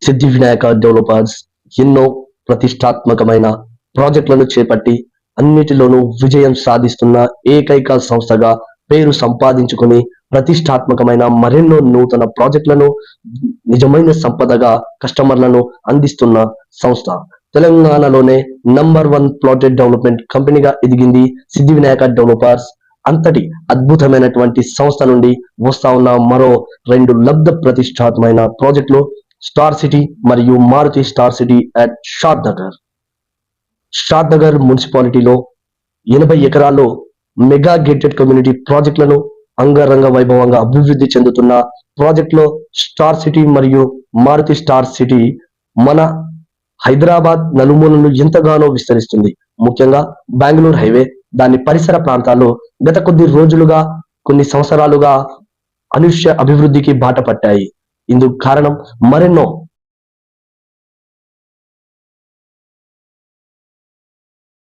సిద్ధి Vinayaka developers ఎన్నో ప్రతిష్టాత్మకమైన ప్రాజెక్టులను చేపట్టి అన్నిటిలోనూ విజయం సాధిస్తున్న ఏకైక సంస్థగా పేరు సంపాదించుకుని ప్రతిష్టాత్మకమైన మరెన్నో నూతన ప్రాజెక్టులను నిజమైన సంపదగా కస్టమర్లను అందిస్తున్న సంస్థ. తెలంగాణలోనే నంబర్ 1 ప్లాటెడ్ డెవలప్మెంట్ కంపెనీగా ఎదిగింది సిద్ధి వినాయక డెవలపర్స్. అంతటి అద్భుతమైనటువంటి సంస్థ నుండి వస్తా ఉన్న మరో 2 లబ్ధ ప్రతిష్టాత్మకమైన ప్రాజెక్టులు స్టార్ సిటీ మరియు మారుతి స్టార్ సిటీ అట్ షాద్ నగర్. షాద్ నగర్ మున్సిపాలిటీలో 80 ఎకరాల్లో మెగా గేటెడ్ కమ్యూనిటీ ప్రాజెక్టులను అంగరంగ వైభవంగా అభివృద్ధి చెందుతున్న ప్రాజెక్టులో స్టార్ సిటీ మరియు మారుతి స్టార్ సిటీ మన హైదరాబాద్ నలుమూలలను ఎంతగానో విస్తరిస్తుంది. ముఖ్యంగా బెంగళూరు హైవే దాని పరిసర ప్రాంతాల్లో గత కొన్ని సంవత్సరాలుగా అనూహ్య అభివృద్ధికి బాట పట్టాయి. ఇందుకు కారణం మరెన్నో